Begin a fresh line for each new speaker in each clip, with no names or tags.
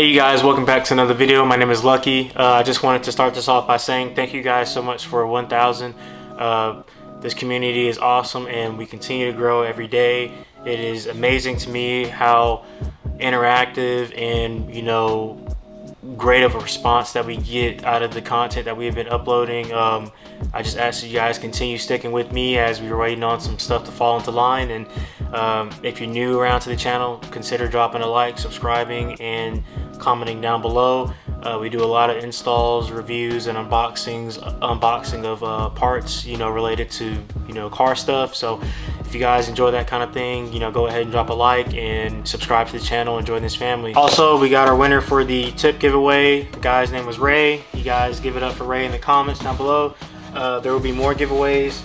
Hey you guys, welcome back to another video. My name is Lucky. I just wanted to start this off by saying thank you guys so much for 1,000. This community is awesome and we continue to grow every day. It is amazing to me how interactive and great of a response that we get out of the content that we have been uploading. I just ask that you guys continue sticking with me as we're waiting on some stuff to fall into line. And if you're new around to the channel, consider dropping a like, subscribing, and commenting down below. We do a lot of installs, reviews, and unboxing of parts related to car stuff. So if you guys enjoy that kind of thing, go ahead and drop a like and subscribe to the channel and join this family. Also, we got our winner for the tip giveaway. The guy's name was Ray. You guys give it up for Ray in the comments down below. There will be more giveaways.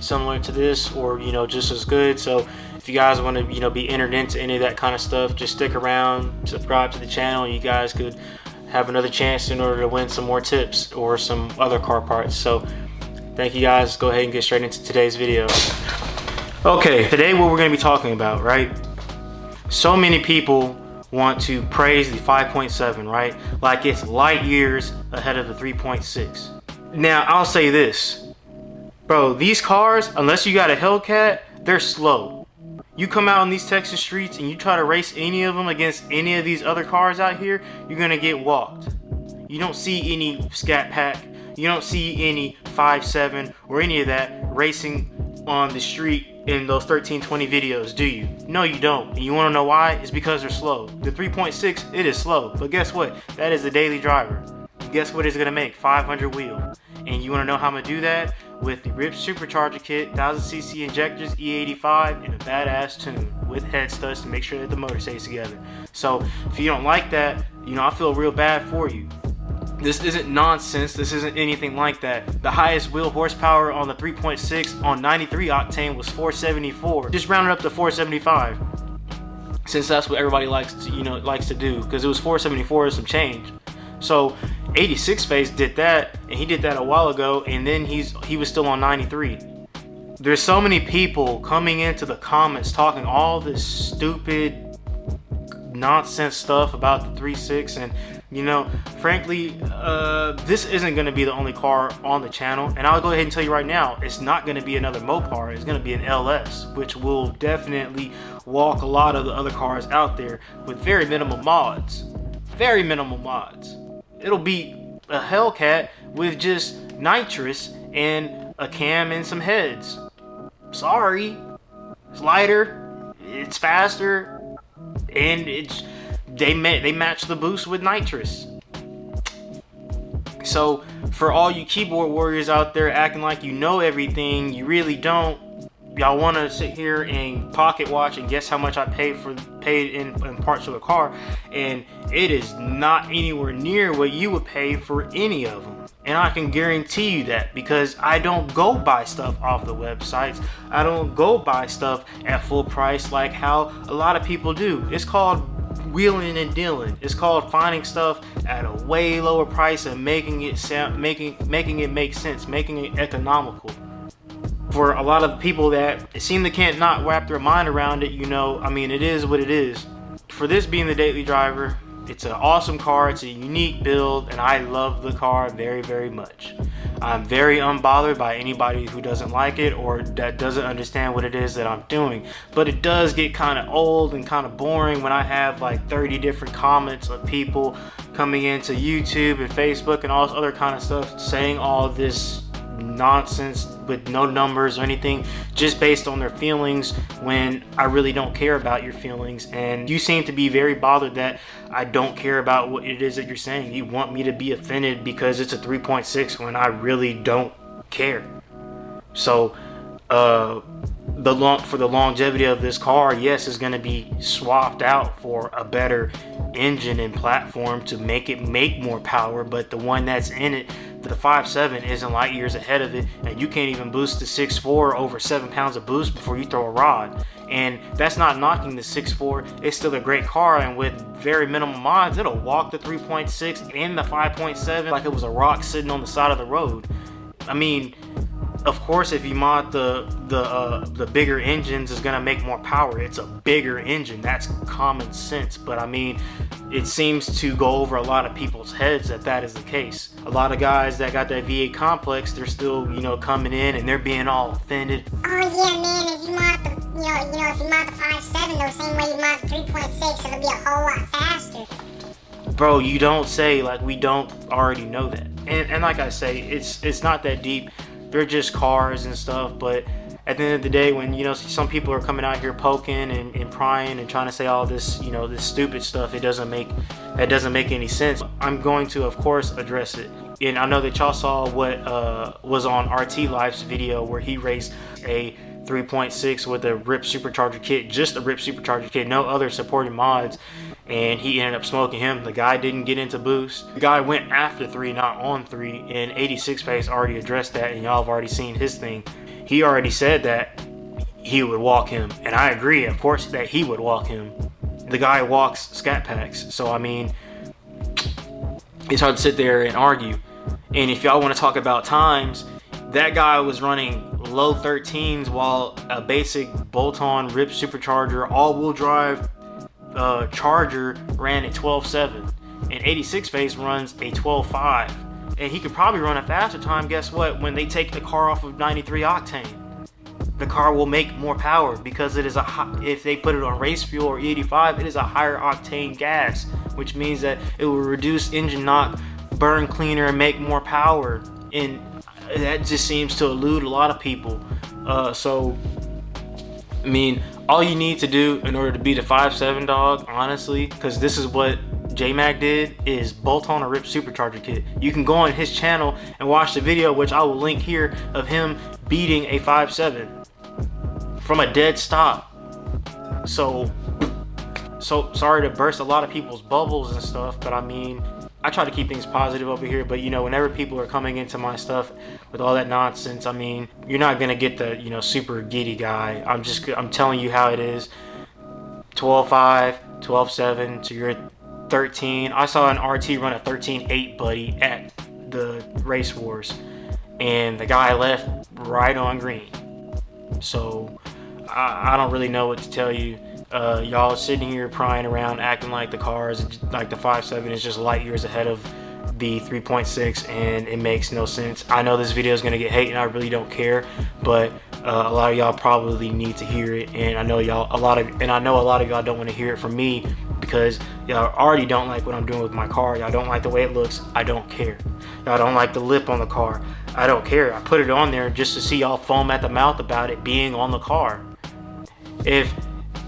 Similar to this, or just as good. So if you guys want to be entered into any of that kind of stuff, just stick around, subscribe to the channel, and you guys could have another chance in order to win some more tips or some other car parts. So thank you guys. Let's go ahead and get straight into today's video. Okay, today what we're going to be talking about, right? So many people want to praise the 5.7, right? Like it's light years ahead of the 3.6. Now, I'll say this. Bro, these cars, unless you got a Hellcat, they're slow. You come out on these Texas streets and you try to race any of them against any of these other cars out here, you're gonna get walked. You don't see any Scat Pack, you don't see any 5.7 or any of that racing on the street in those 1320 videos, do you? No, you don't. And you wanna know why? It's because they're slow. The 3.6, it is slow, but guess what? That is the daily driver. Guess what it's gonna make? 500 wheel. And you wanna know how I'm gonna do that? With the Ripp Supercharger kit, 1000cc injectors, E85, and a badass tune with head studs to make sure that the motor stays together. So if you don't like that, I feel real bad for you. This isn't nonsense. This isn't anything like that. The highest wheel horsepower on the 3.6 on 93 octane was 474. Just round it up to 475, since that's what everybody likes to do, because it was 474 and some change. So 86 Face did that, and he did that a while ago, and then he was still on 93. There's so many people coming into the comments talking all this stupid nonsense stuff about the 3.6, and frankly, this isn't going to be the only car on the channel, and I'll go ahead and tell you right now, it's not going to be another Mopar. It's going to be an LS, which will definitely walk a lot of the other cars out there with very minimal mods. Very minimal mods. It'll be a Hellcat with just nitrous and a cam and some heads. Sorry. It's lighter, it's faster, and they match the boost with nitrous. So for all you keyboard warriors out there acting like you know everything, you really don't. Y'all want to sit here and pocket watch and guess how much I paid in parts of a car, and it is not anywhere near what you would pay for any of them. And I can guarantee you that, because I don't go buy stuff off the websites. I don't go buy stuff at full price like how a lot of people do. It's called wheeling and dealing. It's called finding stuff at a way lower price and making it make sense, making it economical. For a lot of people that seem they can't not wrap their mind around it, it is what it is. For this being the daily driver, it's an awesome car, it's a unique build, and I love the car very, very much. I'm very unbothered by anybody who doesn't like it or that doesn't understand what it is that I'm doing. But it does get kind of old and kind of boring when I have like 30 different comments of people coming into YouTube and Facebook and all this other kind of stuff saying all this nonsense with no numbers or anything, just based on their feelings, when I really don't care about your feelings. And you seem to be very bothered that I don't care about what it is that you're saying. You want me to be offended because it's a 3.6 when I really don't care. So for the longevity of this car, yes, it's going to be swapped out for a better engine and platform to make it make more power, but the one that's in it, the 5.7, isn't light years ahead of it, and you can't even boost the 6.4 over 7 pounds of boost before you throw a rod. And that's not knocking the 6.4, it's still a great car, and with very minimal mods, it'll walk the 3.6 and the 5.7 like it was a rock sitting on the side of the road. I mean, of course, if you mod the bigger engines, is gonna make more power. It's a bigger engine. That's common sense. But I mean, it seems to go over a lot of people's heads that is the case. A lot of guys that got that V8 complex, they're still, you know, coming in and they're being all offended.
Oh yeah, man. If you mod the, if you mod the 5.7, though, same way you mod the 3.6, it'll be a whole lot faster.
Bro, you don't say like we don't already know that. And like I say, it's not that deep. They're just cars and stuff, but at the end of the day, when, you know, some people are coming out here poking and prying and trying to say all this, you know, this stupid stuff, that doesn't make any sense. I'm going to, of course, address it. And I know that y'all saw what was on RT Life's video where he raced a 3.6 with a Ripp Supercharger kit, just a Ripp Supercharger kit, no other supporting mods, and he ended up smoking him. The guy didn't get into boost. The guy went after 3, not on 3, and 86 Face already addressed that, and y'all have already seen his thing. He already said that he would walk him, and I agree, of course, that he would walk him. The guy walks scat packs, so I mean, it's hard to sit there and argue. And if y'all want to talk about times, that guy was running low 13s while a basic bolt-on Ripp Supercharger all-wheel drive Charger ran at 12.7, and 86 Face runs a 12.5, and he could probably run a faster time. Guess what? When they take the car off of 93 octane, the car will make more power because it is if they put it on race fuel or E85, it is a higher octane gas, which means that it will reduce engine knock, burn cleaner, and make more power. And that just seems to elude a lot of people. So I mean, all you need to do in order to beat a 5.7 dog, honestly, because this is what J-Mac did, is bolt on a Ripp Supercharger kit. You can go on his channel and watch the video, which I will link here, of him beating a 5.7 from a dead stop. So sorry to burst a lot of people's bubbles and stuff, but I mean, I try to keep things positive over here, but you know, whenever people are coming into my stuff with all that nonsense, I mean, you're not gonna get the, you know, super giddy guy. I'm telling you how it is. 12.5, 12.7 to your 13. I saw an RT run a 13.8, buddy, at the Race Wars, and the guy left right on green. So I don't really know what to tell you. Y'all sitting here prying around acting like the cars, like the 5.7 is just light years ahead of the 3.6, and it makes no sense. I know this video is gonna get hate, and I really don't care, but a lot of y'all probably need to hear it, and I know a lot of y'all don't want to hear it from me because y'all already don't like what I'm doing with my car. Y'all don't like the way it looks. I don't care. Y'all don't like the lip on the car. I don't care. I put it on there just to see y'all foam at the mouth about it being on the car.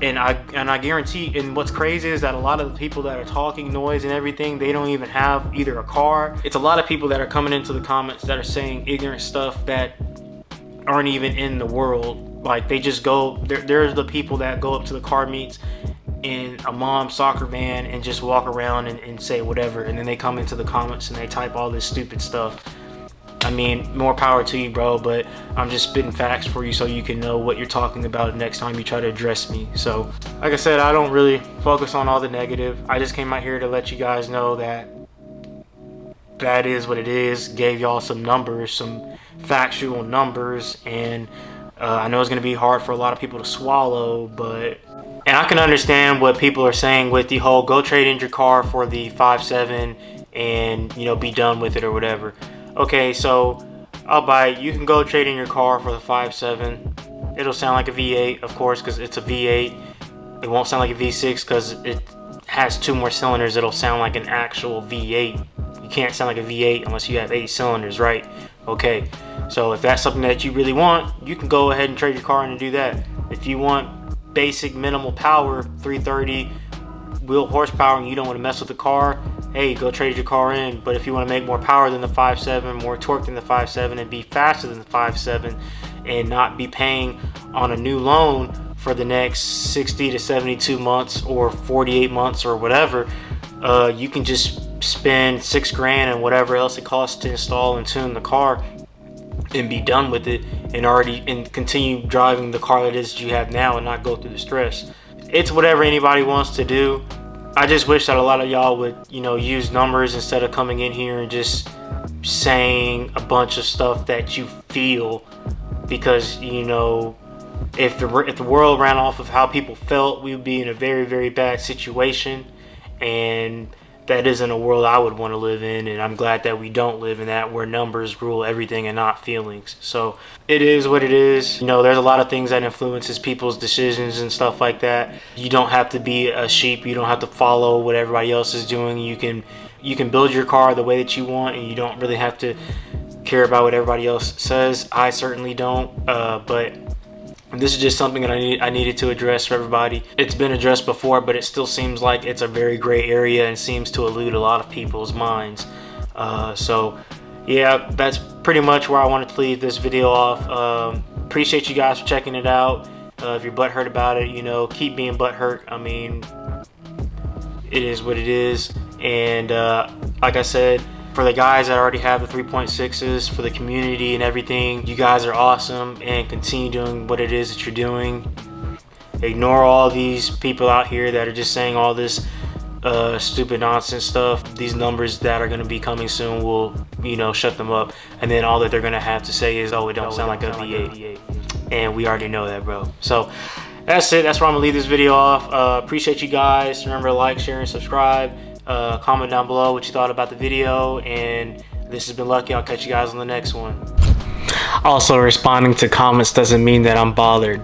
And I guarantee, and what's crazy is that a lot of the people that are talking noise and everything, they don't even have either a car. It's a lot of people that are coming into the comments that are saying ignorant stuff that aren't even in the world. Like, they just go, there's the people that go up to the car meets in a mom's soccer van and just walk around and say whatever, and then they come into the comments and they type all this stupid stuff. I mean, more power to you, bro, but I'm just spitting facts for you so you can know what you're talking about next time you try to address me. So, like I said, I don't really focus on all the negative. I just came out here to let you guys know that that is what it is. Gave y'all some numbers, some factual numbers, and I know it's going to be hard for a lot of people to swallow, but... And I can understand what people are saying with the whole go trade in your car for the 5.7 and, you know, be done with it or whatever. Okay, so I'll buy it. You can go trade in your car for the 5.7. It'll sound like a V8, of course, because it's a V8. It won't sound like a V6 because it has 2 more cylinders. It'll sound like an actual V8. You can't sound like a V8 unless you have 8 cylinders, right? Okay, so if that's something that you really want, you can go ahead and trade your car in and do that. If you want basic minimal power, 330 wheel horsepower, and you don't want to mess with the car, hey, go trade your car in. But if you want to make more power than the 5.7, more torque than the 5.7, and be faster than the 5.7, and not be paying on a new loan for the next 60 to 72 months or 48 months or whatever, you can just spend $6 grand and whatever else it costs to install and tune the car and be done with it, and continue driving the car that is you have now and not go through the stress. It's whatever anybody wants to do. I just wish that a lot of y'all would, you know, use numbers instead of coming in here and just saying a bunch of stuff that you feel, because you know, if the world ran off of how people felt, we would be in a very, very bad situation, and that isn't a world I would want to live in. And I'm glad that we don't live in that, where numbers rule everything and not feelings. So it is what it is. You know, there's a lot of things that influences people's decisions and stuff like that. You don't have to be a sheep. You don't have to follow what everybody else is doing. You can build your car the way that you want, and you don't really have to care about what everybody else says. I certainly don't, but this is just something that I needed to address for everybody. It's been addressed before, but it still seems like it's a very gray area and seems to elude a lot of people's minds. So yeah, that's pretty much where I wanted to leave this video off. Appreciate you guys for checking it out. If you're butthurt about it, you know, keep being butthurt. I mean, it is what it is. And like I said, for the guys that already have the 3.6s, for the community and everything, you guys are awesome, and continue doing what it is that you're doing. Ignore all these people out here that are just saying all this stupid nonsense stuff. These numbers that are going to be coming soon will, you know, shut them up, and then all that they're going to have to say is, oh, it don't sound like a V8, and we already know that, bro. So that's it. That's where I'm gonna leave this video off. Appreciate you guys. Remember to like, share, and subscribe. Comment down below what you thought about the video, and this has been Lucky. I'll catch you guys on the next one. Also, responding to comments doesn't mean that I'm bothered.